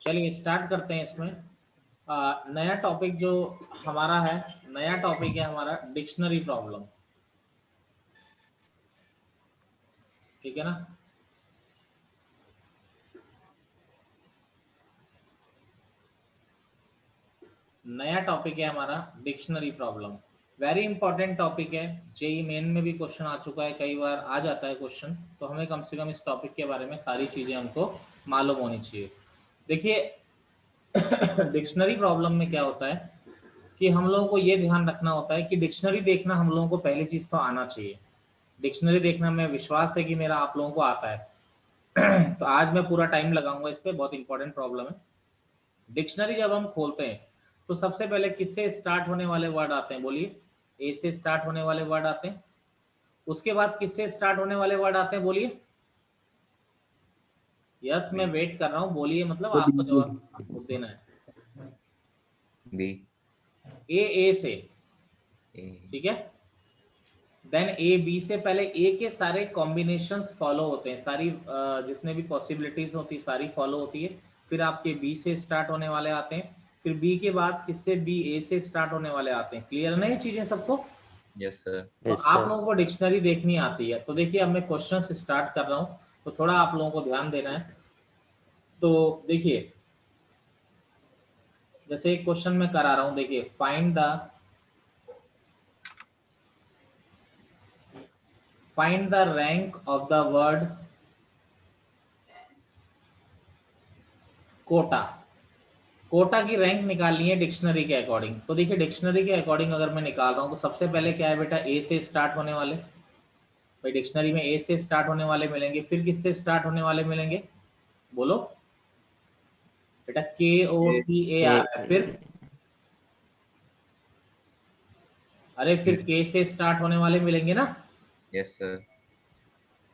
चलिए स्टार्ट करते हैं इसमें। नया टॉपिक जो हमारा है, नया टॉपिक है हमारा डिक्शनरी प्रॉब्लम। ठीक है ना। नया टॉपिक है हमारा dictionary problem. Very important topic है। जेई मेन में भी क्वेश्चन आ चुका है, कई बार आ जाता है क्वेश्चन, तो हमें कम से कम इस टॉपिक के बारे में सारी चीज़ें हमको मालूम होनी चाहिए। देखिए डिक्शनरी प्रॉब्लम में क्या होता है कि हम लोगों को ये ध्यान रखना होता है कि डिक्शनरी देखना हम लोगों को पहली चीज़ तो आना चाहिए। डिक्शनरी देखना में विश्वास है कि मेरा आप लोगों को आता है। तो आज मैं पूरा टाइम लगाऊंगा इस पे, बहुत इंपॉर्टेंट प्रॉब्लम है। डिक्शनरी जब हम खोलते हैं तो सबसे पहले किससे स्टार्ट होने वाले वर्ड आते हैं, बोलिए। ए से स्टार्ट होने वाले वर्ड आते हैं। उसके बाद किससे स्टार्ट होने वाले वर्ड आते हैं, बोलिए। यस, मैं बी वेट कर रहा हूँ, बोलिए, मतलब आपको जवाब देना है। बी ए से, ए ठीक है। देन ए बी से पहले ए के सारे कॉम्बिनेशंस फॉलो होते हैं, सारी जितने भी पॉसिबिलिटीज होती है सारी फॉलो होती है। फिर आपके बी से स्टार्ट होने वाले आते हैं। फिर बी के बाद किससे, बी ए से स्टार्ट होने वाले आते हैं। क्लियर नहीं चीजें सबको। Yes sir. तो आप लोगों को डिक्शनरी देखनी आती है। तो देखिए अब मैं क्वेश्चन स्टार्ट कर रहा हूँ, तो थोड़ा आप लोगों को ध्यान देना है। तो देखिए जैसे एक क्वेश्चन मैं करा रहा हूँ, देखिए find the rank of the word Kota. Kota की रैंक निकालनी है डिक्शनरी के अकॉर्डिंग। तो देखिए डिक्शनरी के अकॉर्डिंग अगर मैं निकाल रहा हूँ तो सबसे पहले क्या है बेटा, ए से स्टार्ट होने वाले। भाई डिक्शनरी में ए से स्टार्ट होने वाले मिलेंगे, फिर किससे स्टार्ट होने वाले मिलेंगे, बोलो बेटा। के ओ ए टी ए आ रहा है, फिर अरे फिर के से स्टार्ट होने वाले मिलेंगे ना। Yes sir.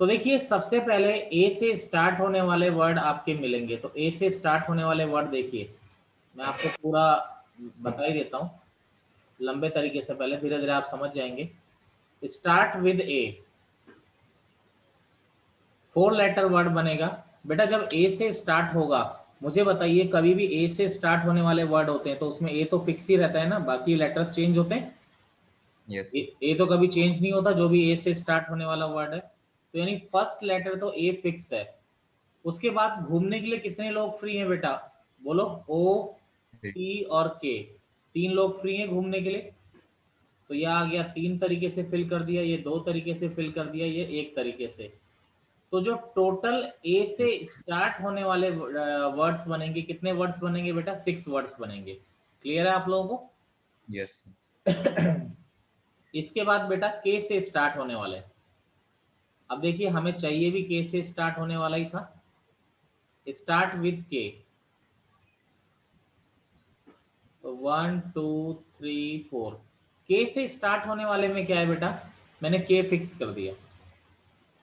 तो देखिए सबसे पहले ए से स्टार्ट होने वाले वर्ड आपके मिलेंगे। तो ए से स्टार्ट होने वाले वर्ड देखिए, मैं आपको पूरा बता ही देता हूँ लंबे तरीके से, पहले धीरे धीरे आप समझ जाएंगे। Start with A, 4 letter word बनेगा। बेटा जब ए से स्टार्ट होगा, मुझे बताइए, कभी भी ए से स्टार्ट होने वाले वर्ड होते हैं तो उसमें ए तो फिक्स ही रहता है ना, बाकी लेटर्स चेंज होते हैं। यस ए तो कभी चेंज नहीं होता, जो भी ए से स्टार्ट होने वाला वर्ड है। तो यानी फर्स्ट लेटर तो ए फिक्स है। उसके बाद घूमने के लिए कितने लोग फ्री हैं बेटा, बोलो। ओ सर। टी और के, 3 लोग फ्री हैं घूमने के लिए। तो यह आ गया, 3 तरीके से फिल कर दिया, ये 2 तरीके से फिल कर दिया, ये 1 तरीके से। तो जो टोटल ए से स्टार्ट होने वाले वर्ड्स बनेंगे, कितने वर्ड्स बनेंगे बेटा, 6 वर्ड्स बनेंगे। क्लियर है आप लोगों को। यस इसके बाद बेटा के से स्टार्ट होने वाले। अब देखिए हमें चाहिए भी के से स्टार्ट होने वाला ही था। स्टार्ट विथ के, तो 1 2 3 4। के से स्टार्ट होने वाले में क्या है बेटा, मैंने के फिक्स कर दिया।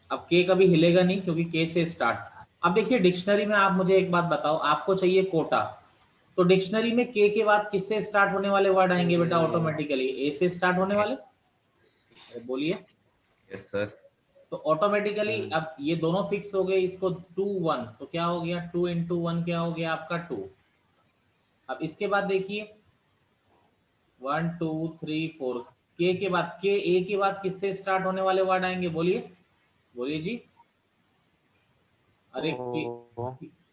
अब के कभी हिलेगा नहीं क्योंकि के से स्टार्ट। अब देखिए डिक्शनरी में आप मुझे एक बात बताओ, आपको चाहिए कोटा, तो डिक्शनरी में के बाद किससे स्टार्ट होने वाले वर्ड आएंगे बेटा, ऑटोमेटिकली ए से स्टार्ट होने वाले। अरे बोलिए। Yes sir. तो ऑटोमेटिकली अब ये दोनों फिक्स हो गए, इसको 2 1, तो क्या हो गया, 2 × 1 क्या हो गया आपका 2। अब इसके बाद देखिए 1 2 3 4, के बाद, के ए के बाद किससे स्टार्ट होने वाले वर्ड आएंगे, बोलिए, बोलिए जी। अरे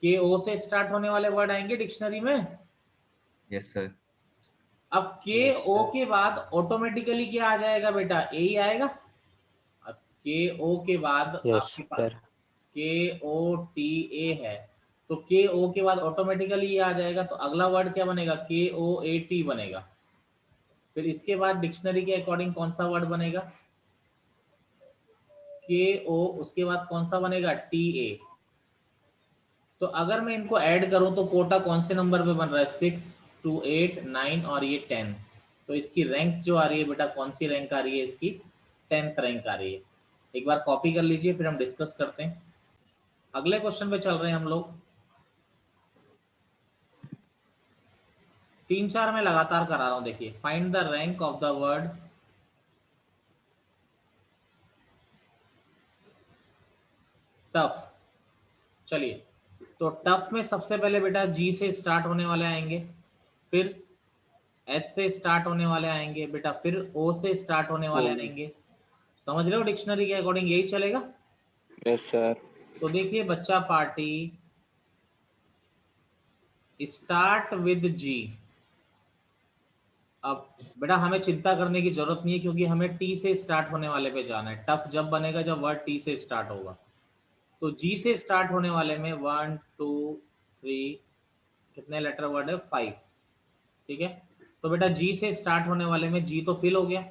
के ओ से स्टार्ट होने वाले वर्ड आएंगे डिक्शनरी में। Yes sir. अब के ओ के बाद ऑटोमेटिकली क्या आ जाएगा बेटा, ए ही आएगा। अब के ओ के बाद आपके पास के ओ टी ए है, तो के ओ के बाद ऑटोमेटिकली ये आ जाएगा। तो अगला वर्ड क्या बनेगा, के ओ ए टी बनेगा। फिर इसके बाद डिक्शनरी के अकॉर्डिंग कौन सा वर्ड बनेगा, के ओ, उसके बाद कौन सा बनेगा, टी ए। तो अगर मैं इनको ऐड करूं तो कोटा कौन से नंबर पे बन रहा है, 6 2 8 9 और ये 10। तो इसकी रैंक जो आ रही है बेटा, कौन सी रैंक आ रही है इसकी, 10th रैंक आ रही है। एक बार कॉपी कर लीजिए, फिर हम डिस्कस करते हैं। अगले क्वेश्चन पे चल रहे हैं हम लोग। 3 4 में लगातार करा रहा हूं, देखिए। Find the rank of the word tough. चलिए, तो टफ में सबसे पहले बेटा जी से स्टार्ट होने वाले आएंगे, फिर एच से स्टार्ट होने वाले आएंगे बेटा, फिर ओ से स्टार्ट होने वाले आएंगे। समझ रहे हो, डिक्शनरी के अकॉर्डिंग यही चलेगा। Yes sir. तो देखिए बच्चा पार्टी, स्टार्ट विद जी। अब बेटा हमें चिंता करने की जरूरत नहीं है, क्योंकि हमें टी से स्टार्ट होने वाले पे जाना है। टफ जब बनेगा जब वर्ड टी से स्टार्ट होगा। तो जी से स्टार्ट होने वाले में 1 2 3, कितने लेटर वर्ड है, 5। ठीक है, तो बेटा जी से स्टार्ट होने वाले में जी तो फिल हो गया।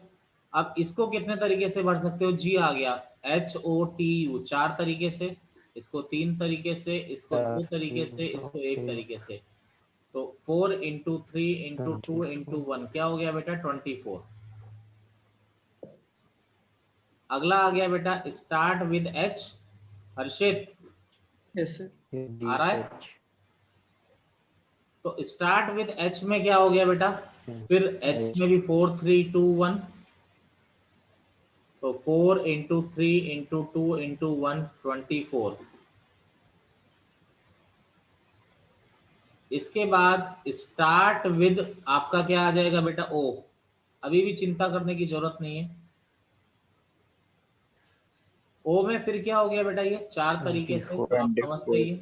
अब इसको कितने तरीके से भर सकते हो, जी आ गया HOTU 4 तरीके से, इसको 3 तरीके से, इसको 2 तरीके से, इसको 1 तरीके से। तो 4 इंटू 3 इंटू 2 इंटू 1 क्या हो गया बेटा, 24। अगला आ गया बेटा start with H. Harshit yes sir. आ रहा है। तो स्टार्ट विद एच में क्या हो गया बेटा, फिर एच में भी 4 3 2 1। तो 4 इंटू 3 इंटू 2 इंटू 1 24। इसके बाद स्टार्ट विद आपका क्या आ जाएगा बेटा, ओ। अभी भी चिंता करने की जरूरत नहीं है। ओ में फिर क्या हो गया बेटा, ये 4 तरीके से, तो आप समझते ही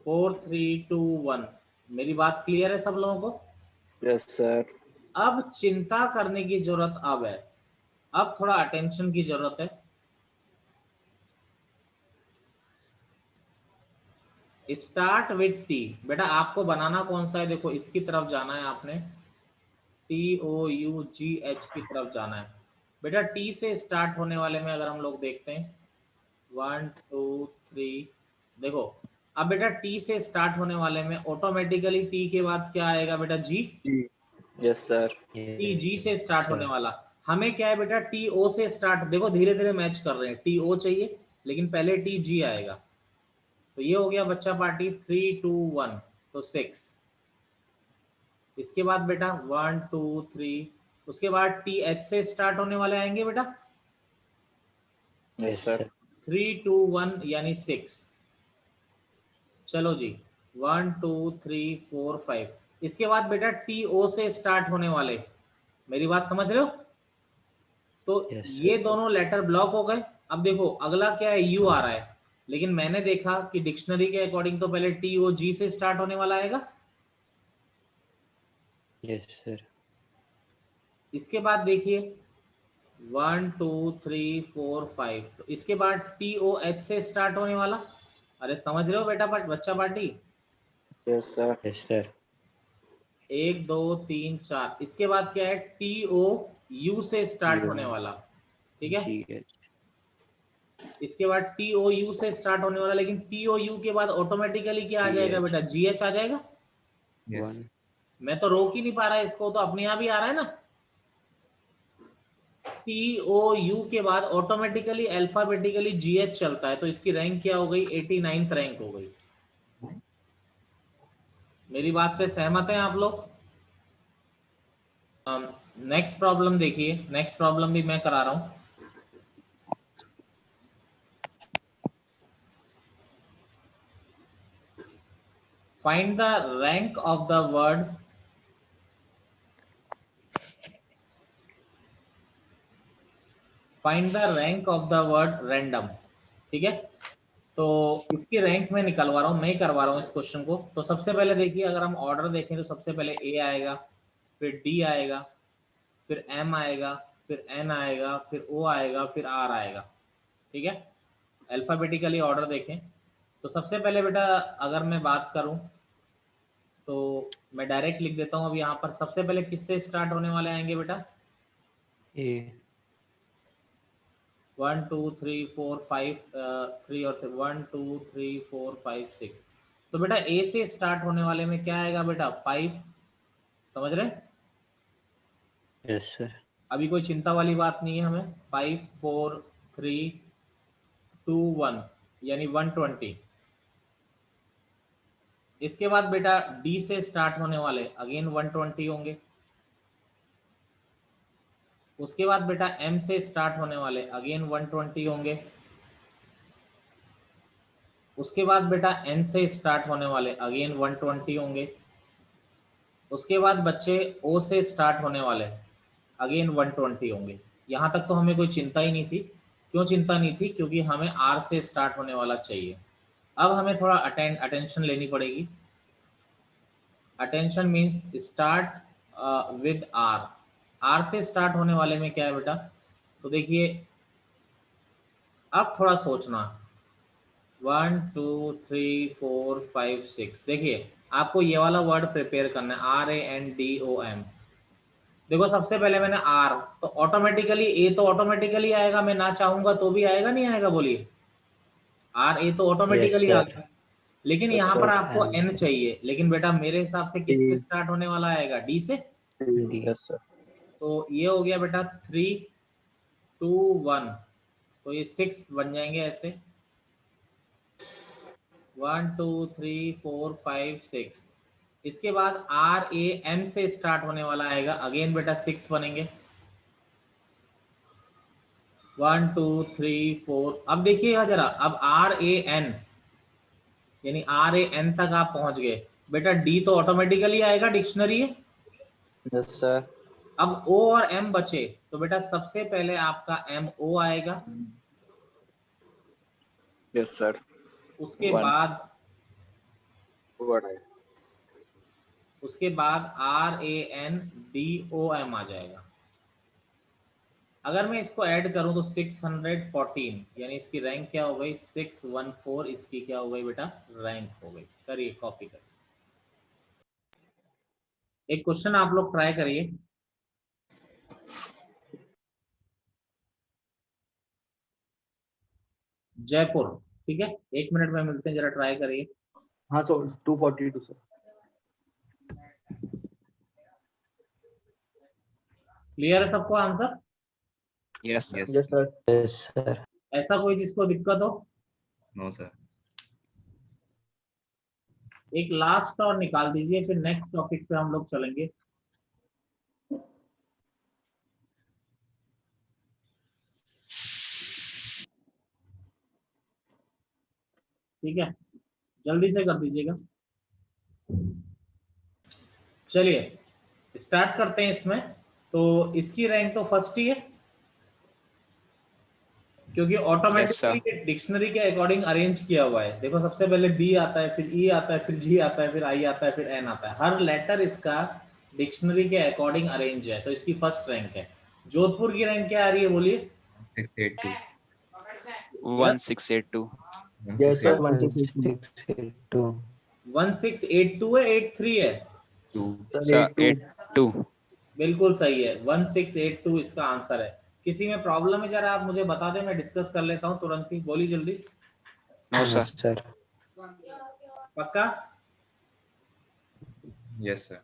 4 3 2 1। मेरी बात क्लियर है सब लोगों को। Yes sir. अब चिंता करने की जरूरत अब है, अब थोड़ा अटेंशन की जरूरत है। Start with T. बेटा आपको बनाना कौन सा है, देखो इसकी तरफ जाना है आपने, TOUGH की तरफ जाना है। बेटा टी से स्टार्ट होने वाले में अगर हम लोग देखते हैं 1 2 3, देखो अब बेटा टी से स्टार्ट होने वाले में ऑटोमेटिकली टी के बाद क्या आएगा बेटा, जी। Yes sir. टी जी से स्टार्ट होने वाला। हमें क्या है बेटा, टी ओ से स्टार्ट, देखो धीरे धीरे मैच कर रहे हैं, टी ओ चाहिए लेकिन पहले टी जी आएगा। तो ये हो गया बच्चा पार्टी 3 2 1, तो 6। इसके बाद बेटा 1 2 3, उसके बाद टी एच से स्टार्ट होने वाले आएंगे बेटा, यस सर। 3 2 1 यानी 6। चलो जी 1 2 3 4 5। इसके बाद बेटा टी ओ से स्टार्ट होने वाले, मेरी बात समझ रहे हो। तो ये दोनों लेटर ब्लॉक हो गए। अब देखो अगला क्या है, यू आ रहा है, लेकिन मैंने देखा कि डिक्शनरी के अकॉर्डिंग तो पहले टी ओ जी से स्टार्ट होने वाला आएगा। Yes sir. इसके बाद देखिए 1 2 3 4 5, तो इसके बाद टी ओ एच से स्टार्ट होने वाला। अरे समझ रहे हो बेटा बच्चा party. Yes sir. Yes sir. 1 2 3 4, इसके बाद क्या है, टी ओ यू से स्टार्ट होने वाला। ठीक है, इसके बाद टी ओ यू से स्टार्ट होने वाला, लेकिन टी ओ यू के बाद ऑटोमेटिकली क्या आ जाएगा बेटा, जी एच आ जाएगा। Yes. मैं तो रोक ही नहीं पा रहा, इसको तो अपने आप ही आ रहा है ना। टी ओ यू के बाद ऑटोमेटिकली अल्फाबेटिकली जी एच चलता है, तो इसकी रैंक क्या हो गई, 89th रैंक हो गई। मेरी बात से सहमत हैं आप लोग। नेक्स्ट प्रॉब्लम देखिए, नेक्स्ट प्रॉब्लम भी मैं करा रहा हूं। Find the rank of the word, find the rank of the word random. ठीक है, तो इसकी रैंक मैं निकलवा रहा हूँ, मैं ही करवा रहा हूँ इस क्वेश्चन को। तो सबसे पहले देखिए, अगर हम ऑर्डर देखें तो सबसे पहले ए आएगा, फिर डी आएगा, फिर एम आएगा, फिर एन आएगा, फिर ओ आएगा, फिर आर आएगा। ठीक है, अल्फाबेटिकली ऑर्डर देखें तो सबसे पहले बेटा अगर मैं बात करूं तो मैं डायरेक्ट लिख देता हूं। अब यहाँ पर सबसे पहले किससे स्टार्ट होने वाले आएंगे बेटा, ए। 1 2 3 4 5, 3 और 1 2 3 4 5 6। तो बेटा ए से स्टार्ट होने वाले में क्या आएगा बेटा, 5। समझ रहे हैं? Yes sir. अभी कोई चिंता वाली बात नहीं है हमें। 5 4 3 2 1 यानी 120। इसके बाद बेटा डी से स्टार्ट होने वाले अगेन 120 होंगे। उसके बाद बेटा एम से स्टार्ट होने वाले अगेन 120 होंगे। उसके बाद बेटा n से स्टार्ट होने वाले अगेन 120 होंगे। उसके बाद बच्चे o से स्टार्ट होने वाले अगेन 120 होंगे। यहाँ तक तो हमें कोई चिंता ही नहीं थी। क्यों चिंता नहीं थी? क्योंकि हमें r से स्टार्ट होने वाला चाहिए। अब हमें थोड़ा अटेंशन लेनी पड़ेगी। Attention means start with r से स्टार्ट होने वाले में क्या है बेटा? तो देखिए अब थोड़ा सोचना, 1 2 3 4 5 6। देखिए आपको ये वाला वर्ड प्रिपेयर करना है, RANDOM। देखो सबसे पहले मैंने R, तो ऑटोमेटिकली A तो ऑटोमेटिकली आएगा, मैं ना चाहूंगा तो भी आएगा, नहीं आएगा? बोलिए, RA तो Yes, ऑटोमेटिकली आ sir. गया। लेकिन Yes, यहाँ sir. पर आपको And N चाहिए, लेकिन बेटा मेरे हिसाब से किससे स्टार्ट होने वाला आएगा? D से। D. Yes, sir. तो ये हो गया बेटा 3 2 1, तो ये 6 बन जाएंगे ऐसे, 1 2 3 4 5 6। इसके बाद RAN से स्टार्ट होने वाला आएगा, अगेन बेटा 6 बनेंगे, 1 2 3 4। अब देखिएगा जरा, अब RAN यानी RAN तक आप पहुंच गए बेटा, D तो ऑटोमेटिकली आएगा, डिक्शनरी है। Yes, sir. अब O और M बचे, तो बेटा सबसे पहले आपका MO आएगा, Yes, sir. उसके One बाद word है। RANDOM आ जाएगा। अगर मैं इसको ऐड करूं तो 614, यानी इसकी रैंक क्या हो गई? 614 इसकी क्या हो गई बेटा? रैंक हो गई। करिए, कॉपी करिए। एक क्वेश्चन आप लोग ट्राई करिए। जयपुर, ठीक है, 1 मिनट में मिलते हैं, जरा ट्राई करिए। हाँ सर, 242 सर। क्लियर है सबको answer? Yes, sir. Yes sir. Yes, sir. ऐसा कोई जिसको दिक्कत हो? No, sir. एक लास्ट और निकाल दीजिए, फिर नेक्स्ट टॉपिक पे हम लोग चलेंगे। ठीक है, जल्दी से कर दीजिएगा। चलिए स्टार्ट करते हैं इसमें। तो इसकी रैंक तो फर्स्ट ही है, क्योंकि ऑटोमेटिकली डिक्शनरी के अकॉर्डिंग अरेंज किया हुआ है। देखो सबसे पहले बी आता है, फिर ई आता है, फिर जी आता है, फिर आई आता है, फिर एन आता है। हर लेटर इसका डिक्शनरी के अकॉर्डिंग अरेंज है, तो इसकी फर्स्ट रैंक है। जोधपुर की रैंक क्या आ रही है बोलिए? 682. 1682. Yes sir, 1682. 1682 है, 83 है? 2. Sir, 82. बिल्कुल सही है, 1682 इसका आंसर है। किसी में प्रॉब्लम है जरा आप मुझे बता दें, मैं डिस्कस कर लेता हूँ तुरंत ही। बोली जल्दी। No, sir. Sir. पक्का? Yes, sir.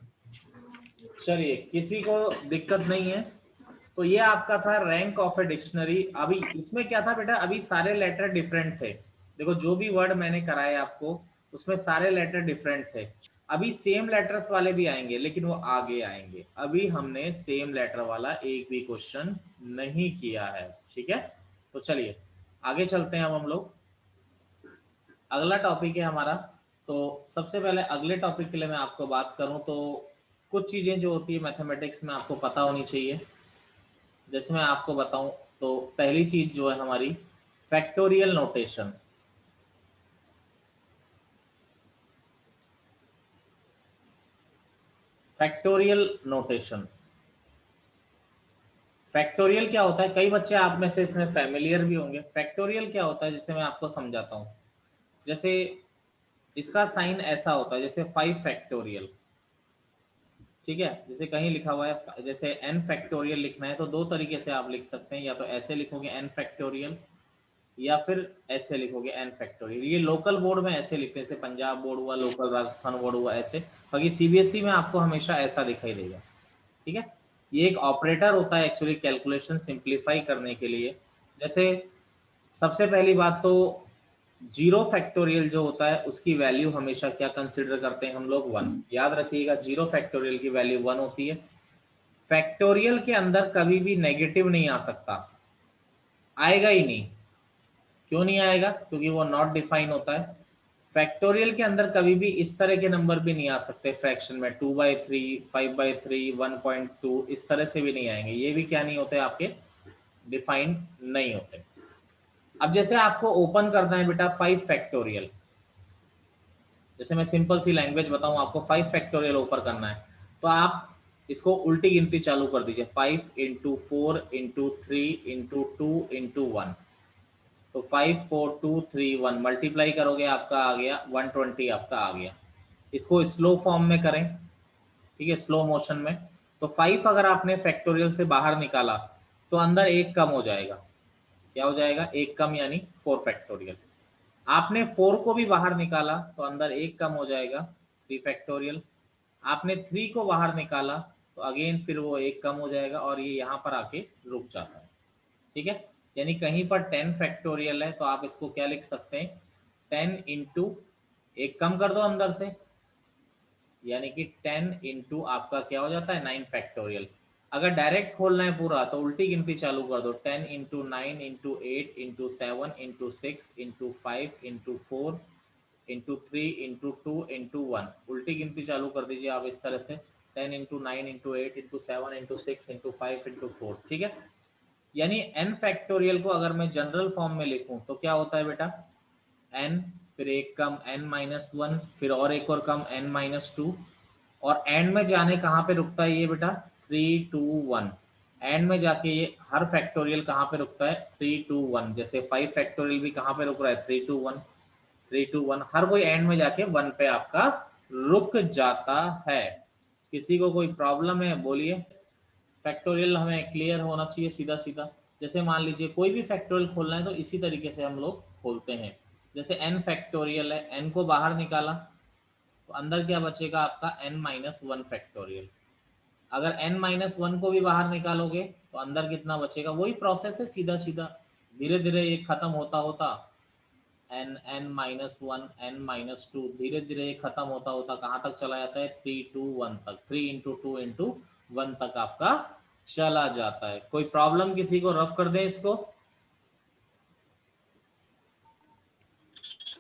चलिए, किसी को दिक्कत नहीं है। तो ये आपका था रैंक ऑफ ए डिक्शनरी। अभी इसमें क्या था बेटा? अभी सारे लेटर डिफरेंट थे। देखो जो भी वर्ड मैंने कराए आपको, उसमें सारे लेटर डिफरेंट थे। अभी सेम लेटर्स वाले भी आएंगे, लेकिन वो आगे आएंगे। अभी हमने सेम लेटर वाला एक भी क्वेश्चन नहीं किया है, ठीक है? तो चलिए आगे चलते हैं। अब हम लोग अगला टॉपिक है हमारा। तो सबसे पहले अगले टॉपिक के लिए मैं आपको बात करूं तो कुछ चीजें जो होती है मैथमेटिक्स में आपको पता होनी चाहिए। जैसे मैं आपको बताऊं तो पहली चीज जो है हमारी factorial notation. Factorial notation, factorial क्या होता है? कई बच्चे आप में से इसमें फैमिलियर भी होंगे। फैक्टोरियल क्या होता है, जिसे मैं आपको समझाता हूं। जैसे इसका साइन ऐसा होता है, जैसे 5 फैक्टोरियल, ठीक है? जैसे कहीं लिखा हुआ है, जैसे n फैक्टोरियल लिखना है तो दो तरीके से आप लिख सकते हैं, या तो ऐसे लिखोगे n फैक्टोरियल, या फिर ऐसे लिखोगे n फैक्टोरियल। ये लोकल बोर्ड में ऐसे लिखते हैं, जैसे पंजाब बोर्ड हुआ, लोकल राजस्थान बोर्ड हुआ, ऐसे। बाकी सीबीएसई में आपको हमेशा ऐसा दिखाई देगा, ठीक है? ये एक ऑपरेटर होता है एक्चुअली कैलकुलेशन सिंप्लीफाई करने के लिए। जैसे सबसे पहली बात तो 0 फैक्टोरियल जो होता है उसकी वैल्यू हमेशा क्या कंसिडर करते हैं हम लोग? 1। याद रखिएगा 0 फैक्टोरियल की वैल्यू 1 होती है। फैक्टोरियल के अंदर कभी भी नेगेटिव नहीं आ सकता, आएगा ही नहीं। क्यों नहीं आएगा? क्योंकि वो नॉट डिफाइन होता है। फैक्टोरियल के अंदर कभी भी इस तरह के नंबर भी नहीं आ सकते फ्रैक्शन में, 2/3, 5/3, 1.2 इस तरह से भी नहीं आएंगे, ये भी क्या नहीं होते आपके, डिफाइंड नहीं होते। अब जैसे आपको ओपन करना है बेटा 5 फैक्टोरियल, जैसे मैं सिंपल सी लैंग्वेज बताऊं आपको, 5 फैक्टोरियल ओपन करना है तो आप इसको उल्टी गिनती चालू कर दीजिए, 5 × 4 × 3 × 2 × 1, तो 5 4 2 3 1 मल्टीप्लाई करोगे आपका आ गया 120, आपका आ गया। इसको स्लो फॉर्म में करें, ठीक है, स्लो मोशन में, तो 5 अगर आपने फैक्टोरियल से बाहर निकाला तो अंदर एक कम हो जाएगा, क्या हो जाएगा, एक कम, यानी 4 फैक्टोरियल। आपने 4 को भी बाहर निकाला तो अंदर एक कम हो जाएगा, 3 फैक्टोरियल। आपने 3 को बाहर निकाला तो अगेन फिर वो एक कम हो जाएगा और ये यहाँ पर आके रुक जाता है, ठीक है। यानी कहीं पर 10 फैक्टोरियल है तो आप इसको क्या लिख सकते हैं, 10 इंटू, एक कम कर दो अंदर से, यानी कि 10 इंटू आपका क्या हो जाता है 9 फैक्टोरियल। अगर डायरेक्ट खोलना है पूरा तो उल्टी गिनती चालू कर दो, 10 into 9 into 8 into 7 into 6 into 5 into 4 into 3 into 2 into 1, उल्टी गिनती चालू कर दीजिए आप इस तरह से, 10 into 9 into 8 into 7 into 6 into 5 into 4, ठीक है। यानी n फैक्टोरियल को अगर मैं जनरल फॉर्म में लिखूं तो क्या होता है बेटा, n फिर एक कम n-1, फिर और एक और कम n-2, और एंड में जाने कहाँ पे रुकता है ये बेटा, 3 2 1, एंड में जाके ये हर फैक्टोरियल कहाँ पे रुकता है, 3 2 1, जैसे 5 फैक्टोरियल भी कहाँ पे रुक रहा है, 3 2 1 3 2 1, हर कोई एंड में जाके 1 पे आपका रुक जाता है। किसी को कोई प्रॉब्लम है बोलिए, फैक्टोरियल हमें क्लियर होना चाहिए सीधा सीधा। जैसे मान लीजिए कोई भी फैक्टोरियल खोलना है तो इसी तरीके से हम लोग खोलते हैं, जैसे n फैक्टोरियल है, n को बाहर निकाला तो अंदर क्या बचेगा आपका n-1 फैक्टोरियल। अगर n-1 को भी बाहर निकालोगे तो अंदर कितना बचेगा, वही प्रोसेस है सीधा सीधा, धीरे धीरे ये खत्म होता होता n-1 n-2, धीरे धीरे ये खत्म होता होता कहाँ तक चला जाता है, 3 2 1 तक, 3 इंटू 2 इंटू 1 तक आपका चला जाता है। कोई प्रॉब्लम किसी को, रफ कर दे इसको।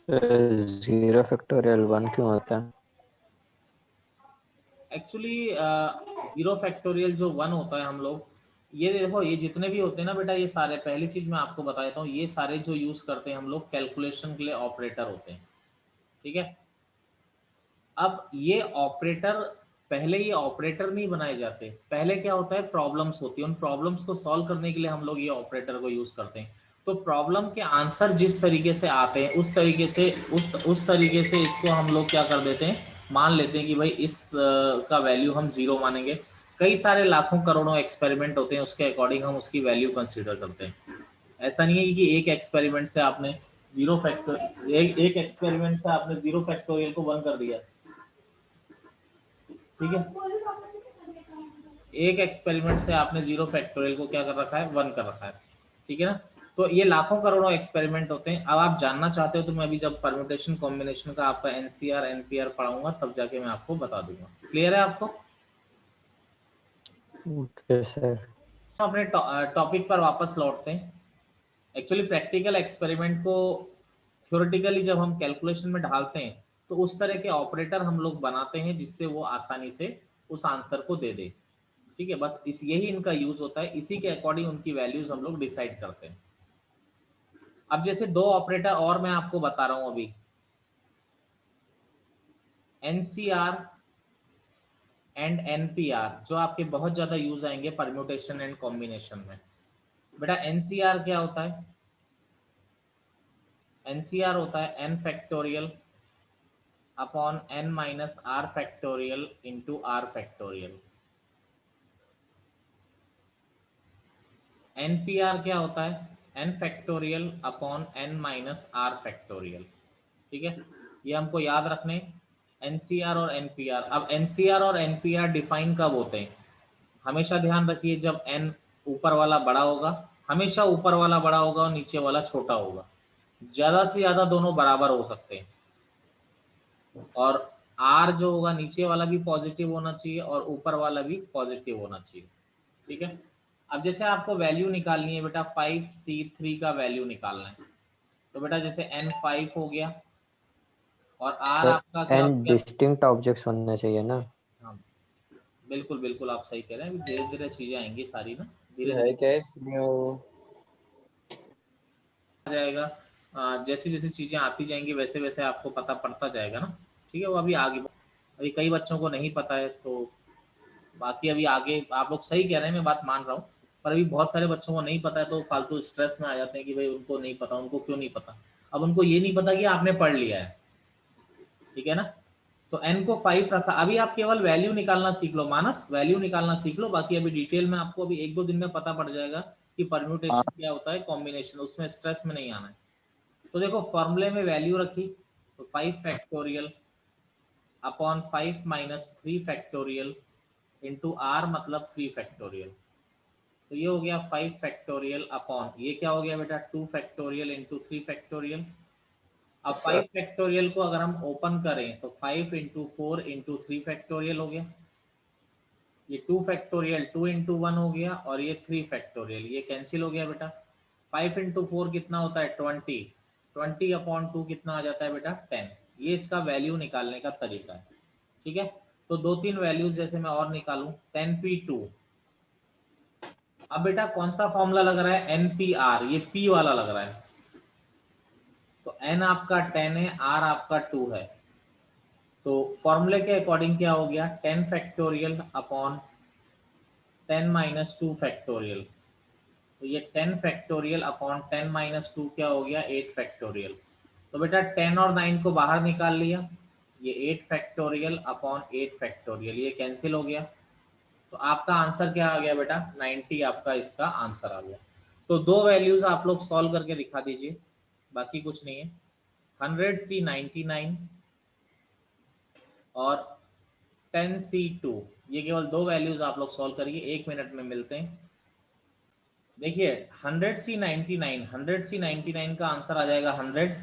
0 फैक्टोरियल 1 क्यों होता है? एक्चुअली 0 फैक्टोरियल जो 1 होता है, हम लोग ये देखो, ये जितने भी होते हैं ना बेटा, ये सारे, पहली चीज मैं आपको बता देता हूँ, ये सारे जो यूज करते हैं हम लोग कैलकुलेशन के लिए ऑपरेटर होते हैं, ठीक है। अब ये ऑपरेटर, पहले ये ऑपरेटर नहीं बनाए जाते, पहले क्या होता है, प्रॉब्लम्स होती है, उन प्रॉब्लम्स को सॉल्व करने के लिए हम लोग ये ऑपरेटर को यूज करते हैं। तो प्रॉब्लम के आंसर जिस तरीके से आते हैं उस तरीके से उस तरीके से इसको हम लोग क्या कर देते हैं, मान लेते हैं कि भाई इस का वैल्यू हम 0 मानेंगे। कई सारे लाखों करोड़ों एक्सपेरिमेंट होते हैं, उसके अकॉर्डिंग हम उसकी वैल्यू कंसिडर करते हैं। ऐसा नहीं है कि एक एक्सपेरिमेंट से आपने 0 फैक्टर, एक एक्सपेरिमेंट से आपने 0 फैक्टोरियल को 1 कर दिया, ठीक है। एक एक्सपेरिमेंट से आपने 0 फैक्टोरियल को क्या कर रखा है, 1 कर रखा है, ठीक है ना। तो ये लाखों करोड़ों एक्सपेरिमेंट होते हैं। अब आप जानना चाहते हो तो मैं अभी जब परम्यूटेशन कॉम्बिनेशन का आपका एनसीआर एनपीआर पढ़ाऊंगा तब जाके मैं आपको बता दूंगा। क्लियर है आपको? Okay sir. अपने टॉपिक पर वापस लौटते हैं। एक्चुअली प्रैक्टिकल एक्सपेरिमेंट को थ्योरेटिकली जब हम कैलकुलेशन में ढालते हैं तो उस तरह के ऑपरेटर हम लोग बनाते हैं जिससे वो आसानी से उस आंसर को दे दे, ठीक है। बस इस यही इनका यूज होता है, इसी के अकॉर्डिंग उनकी वैल्यूज हम लोग डिसाइड करते हैं। अब जैसे 2 ऑपरेटर और मैं आपको बता रहा हूं अभी, एनसीआर एंड एनपीआर, जो आपके बहुत ज्यादा यूज आएंगे परम्यूटेशन एंड कॉम्बिनेशन में। बेटा एनसीआर क्या होता है, एनसीआर होता है n factorial upon n-r factorial into r factorial. NPR क्या होता है, n factorial upon n-r factorial, ठीक है। ये हमको याद रखने, एनसीआर और एनपीआर। अब एनसीआर और एनपीआर डिफाइन कब होते हैं, हमेशा ध्यान रखिए जब n ऊपर वाला बड़ा होगा, हमेशा ऊपर वाला बड़ा होगा और नीचे वाला छोटा होगा। ज्यादा से ज्यादा दोनों बराबर हो सकते हैं, और r जो होगा नीचे वाला भी पॉजिटिव होना चाहिए और ऊपर वाला भी पॉजिटिव होना चाहिए, ठीक है। अब जैसे आपको वैल्यू निकालनी है बेटा, 5c3 का वैल्यू निकालना है, तो बेटा जैसे n5 हो गया, और आर आपका क्या हो एंड गया? डिस्टिंक्ट ऑब्जेक्ट्स होने चाहिए ना। हाँ, बिल्कुल बिल्कुल आप सही कह रहे हैं, धीरे धीरे चीजें आएंगी सारी ना, धीरे ये धीरे है क्या इसमें वो? आ जाएगा। जैसी जैसी चीजें आती जाएंगी वैसे वैसे आपको पता पड़ता जाएगा ना। ठीक है, वो अभी आगे, अभी कई बच्चों को नहीं पता है, तो बाकी अभी आगे आप लोग सही कह रहे हैं, मैं बात मान रहा हूँ, पर अभी बहुत सारे बच्चों को नहीं पता है तो फालतू स्ट्रेस में आ जाते हैं कि भाई उनको नहीं पता, उनको क्यों नहीं पता। अब उनको ये नहीं पता कि आपने पढ़ लिया है, ठीक है ना। तो n को 5 रखा, अभी आप केवल वैल्यू निकालना सीख लो मानस, वैल्यू निकालना सीख लो, बाकी अभी डिटेल में आपको अभी 1-2 दिन में पता पड़ जाएगा कि परम्यूटेशन क्या होता है, कॉम्बिनेशन, उसमें स्ट्रेस में नहीं आना है। तो देखो फॉर्मूले में वैल्यू रखी, तो 5 factorial upon 5 minus 3 factorial into R मतलब 3 फैक्टोरियल। तो ये हो गया 5 फैक्टोरियल अपॉन, ये क्या हो गया बेटा, 2 फैक्टोरियल इंटू 3 फैक्टोरियल। अब 5 फैक्टोरियल को अगर हम ओपन करें तो 5 इंटू 4 इंटू 3 फैक्टोरियल हो गया, ये 2 फैक्टोरियल 2 इंटू 1 हो गया, और ये 3 फैक्टोरियल, ये कैंसिल हो गया बेटा। 5 इंटू 4 कितना होता है 20, 20 अपॉन 2 कितना आ जाता है बेटा 10। ये इसका वैल्यू निकालने का तरीका है, ठीक है। तो 2-3 वैल्यूज जैसे मैं और निकालूं, 10p2। अब बेटा कौन सा फॉर्मूला लग रहा है, NPR, ये P वाला लग रहा है। तो N आपका 10 है, R आपका 2 है, तो फॉर्मूले के अकॉर्डिंग क्या हो गया 10 फैक्टोरियल अपॉन 10 माइनस 2 फैक्टोरियल। तो ये 10 फैक्टोरियल अपॉन 10 माइनस 2 क्या हो गया 8 फैक्टोरियल। तो बेटा 10 और 9 को बाहर निकाल लिया, ये 8 फैक्टोरियल अपॉन 8 फैक्टोरियल, ये कैंसिल हो गया। तो आपका आंसर क्या आ गया बेटा 90, आपका इसका आंसर आ गया। तो दो वैल्यूज आप लोग सॉल्व करके दिखा दीजिए, बाकी कुछ नहीं है। 100C 99 और 10C2, ये केवल दो वैल्यूज आप लोग सॉल्व करिए, 1 मिनट में मिलते हैं। देखिए 100C 99, 100C 99 का आंसर आ जाएगा 100,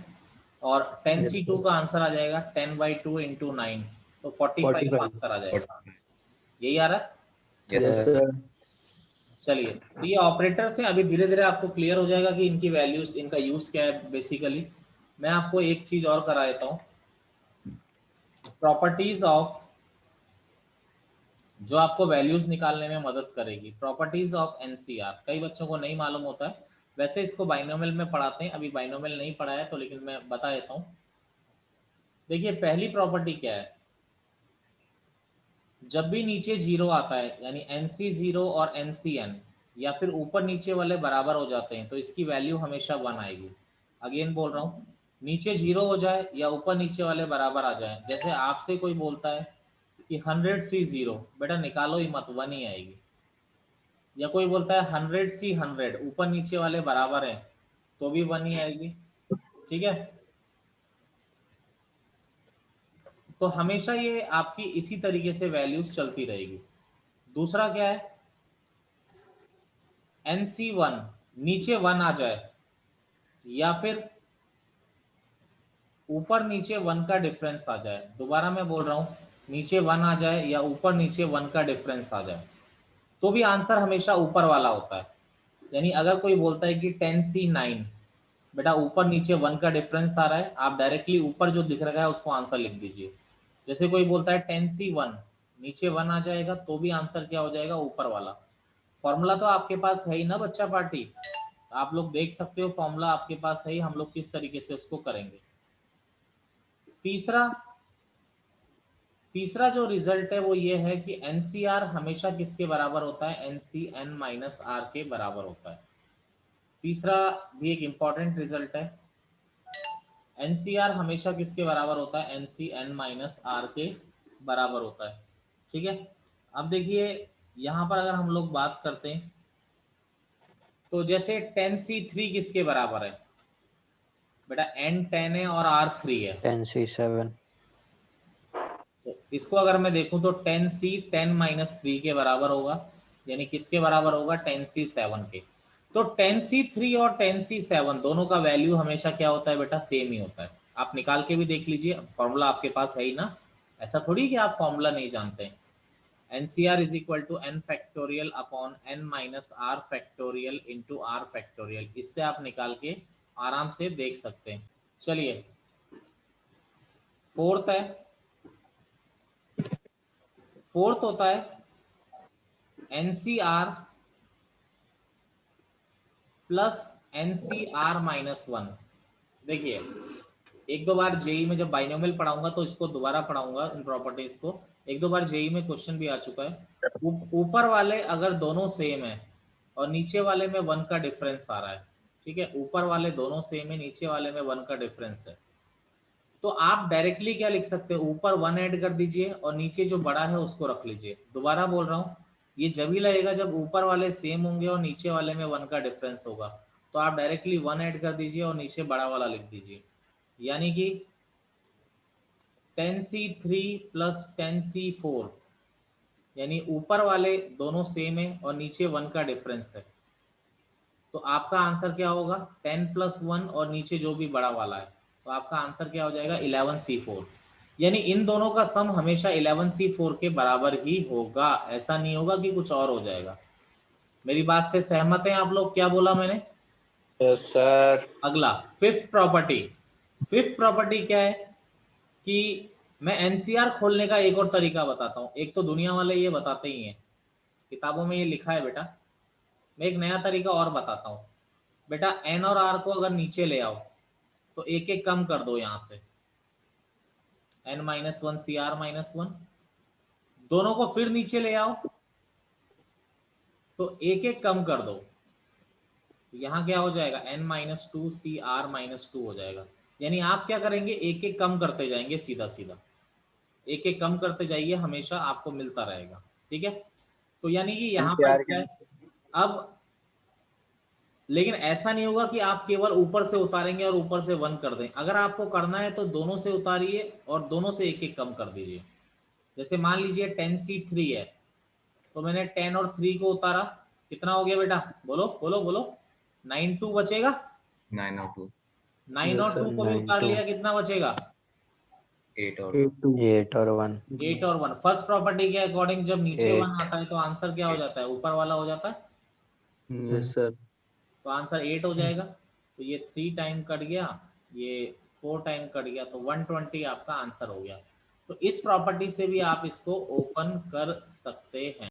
और 10C2 का आंसर आ जाएगा 10/2 इंटू 9, तो 45 आंसर आ जाएगा। यही आ रहा है। Yes, Yes, sir. sir. चलिए, तो ये ऑपरेटर्स हैं, अभी धीरे धीरे आपको क्लियर हो जाएगा कि इनकी वैल्यूज, इनका यूज क्या है बेसिकली। मैं आपको एक चीज और करा देता हूँ, प्रॉपर्टीज ऑफ, जो आपको वैल्यूज निकालने में मदद करेगी, प्रॉपर्टीज ऑफ एनसीआर। कई बच्चों को नहीं मालूम होता है, वैसे इसको बाइनोमियल में पढ़ाते हैं, अभी बाइनोमियल नहीं पढ़ा है तो, लेकिन मैं बता देता हूँ। देखिए पहली प्रॉपर्टी क्या है, जब भी नीचे जीरो आता है, यानी NC0 और NCN, या फिर ऊपर नीचे वाले बराबर हो जाते हैं, तो इसकी वैल्यू हमेशा 1 आएगी। अगेन बोल रहा हूँ, नीचे जीरो हो जाए या ऊपर नीचे वाले बराबर आ जाए, जैसे आपसे कोई बोलता है कि 100C0, बेटा निकालो ही मत, 1 ही आएगी। या कोई बोलता है 100C100, ऊपर नीचे वाले बराबर हैं, तो भी 1 ही आएगी, ठीक है। तो हमेशा ये आपकी इसी तरीके से वैल्यूज चलती रहेगी। दूसरा क्या है, NC1 नीचे 1 आ जाए, या फिर ऊपर नीचे 1 का डिफरेंस आ जाए। दोबारा मैं बोल रहा हूँ, नीचे 1 आ जाए या ऊपर नीचे 1 का डिफरेंस आ जाए, तो भी आंसर हमेशा ऊपर वाला होता है। यानी अगर कोई बोलता है कि 10C9, बेटा ऊपर नीचे 1 का डिफरेंस आ रहा है, आप डायरेक्टली ऊपर जो दिख रहा है उसको आंसर लिख दीजिए। जैसे कोई बोलता है 10C1, नीचे 1 आ जाएगा, तो भी आंसर क्या हो जाएगा ऊपर वाला। फॉर्मूला तो आपके पास है ही ना बच्चा पार्टी, आप लोग देख सकते हो, फॉर्मूला आपके पास है ही, हम लोग किस तरीके से उसको करेंगे। तीसरा जो रिजल्ट है वो ये है कि NCR हमेशा किसके बराबर होता है, NCN माइनस R के बराबर होता है। तीसरा भी एक इंपॉर्टेंट रिजल्ट है, NCR हमेशा किसके बराबर होता है, NCN माइनस R के बराबर होता है, ठीक है। अब देखिए यहाँ पर अगर हम लोग बात करते हैं, तो जैसे 10C3 किसके बराबर है, बेटा N 10 है और R 3 है। 10C7। तो इसको अगर मैं देखूं तो 10C 10 माइनस 3 के बराबर होगा, यानी किसके बराबर होगा 10C7 के। तो 10C3 और 10C7 दोनों का वैल्यू हमेशा क्या होता है बेटा, सेम ही होता है। आप निकाल के भी देख लीजिए, फॉर्मूला आपके पास है ही ना, ऐसा थोड़ी कि आप फॉर्मूला नहीं जानते हैं। NCR is equal to N factorial upon N minus R factorial into R factorial, इससे आप निकाल के आराम से देख सकते हैं। चलिए फोर्थ है, फोर्थ होता है NCR प्लस NCR -1। देखिए एक दो बार जेई में जब बाइनोमियल पढ़ाऊंगा तो इसको दोबारा पढ़ाऊंगा इन प्रॉपर्टीज को। एक दो बार जेई में क्वेश्चन भी आ चुका है। ऊपर वाले अगर दोनों सेम है और नीचे वाले में 1 का डिफरेंस आ रहा है, ठीक है, ऊपर वाले दोनों सेम है, नीचे वाले में 1 का डिफरेंस है, तो आप डायरेक्टली क्या लिख सकते हो, ऊपर 1 ऐड कर दीजिए और नीचे जो बड़ा है उसको रख लीजिए। दोबारा बोल रहा हूँ, ये जब ही लगेगा जब ऊपर वाले सेम होंगे और नीचे वाले में 1 का डिफरेंस होगा, तो आप डायरेक्टली 1 ऐड कर दीजिए और नीचे बड़ा वाला लिख दीजिए। यानी कि 10C3 प्लस 10C4, यानी ऊपर वाले दोनों सेम है और नीचे 1 का डिफरेंस है, तो आपका आंसर क्या होगा 10 + 1 और नीचे जो भी बड़ा वाला है, तो आपका आंसर क्या हो जाएगा 11C4। यानी इन दोनों का सम हमेशा 11C4 के बराबर ही होगा, ऐसा नहीं होगा कि कुछ और हो जाएगा। मेरी बात से सहमत हैं आप लोग? क्या बोला मैंने? Yes sir. अगला फिफ्थ प्रॉपर्टी। फिफ्थ प्रॉपर्टी क्या है कि मैं एनसीआर खोलने का एक और तरीका बताता हूँ। एक तो दुनिया वाले ये बताते ही हैं, किताबों में ये लिखा है बेटा, मैं एक नया तरीका और बताता हूँ। बेटा एन और आर को अगर नीचे ले आओ तो एक एक कम कर दो, यहां से n-1 CR-1, दोनों को फिर नीचे ले आओ तो एक एक कम कर दो, यहां क्या हो जाएगा n-2 CR-2 हो जाएगा। यानी आप क्या करेंगे, एक एक कम करते जाएंगे, सीधा सीधा एक एक कम करते जाइए, हमेशा आपको मिलता रहेगा। ठीक है, तो यानी कि यहाँ पर क्या है अब, लेकिन ऐसा नहीं होगा कि आप केवल ऊपर से उतारेंगे और ऊपर से 1 कर दें। अगर आपको करना है तो दोनों से उतारिए और दोनों से एक एक कम कर दीजिए। जैसे मान लीजिए 10C3 है, तो मैंने 10 और 3 को उतारा, कितना हो गया बेटा, बोलो बोलो बोलो, 9-2 बचेगा। 9 और 2 9 और 2 को भी उतार लिया, कितना बचेगा 8 और 8 और 1। 8 और 1। फर्स्ट प्रॉपर्टी के अकॉर्डिंग जब नीचे 1 8। आता है तो आंसर क्या हो जाता है, ऊपर वाला हो जाता है, यस सर। तो आंसर 8 हो जाएगा। तो ये 3 टाइम कट गया, ये 4 टाइम कट गया, तो 120 आपका आंसर हो गया। तो इस प्रॉपर्टी से भी आप इसको ओपन कर सकते हैं।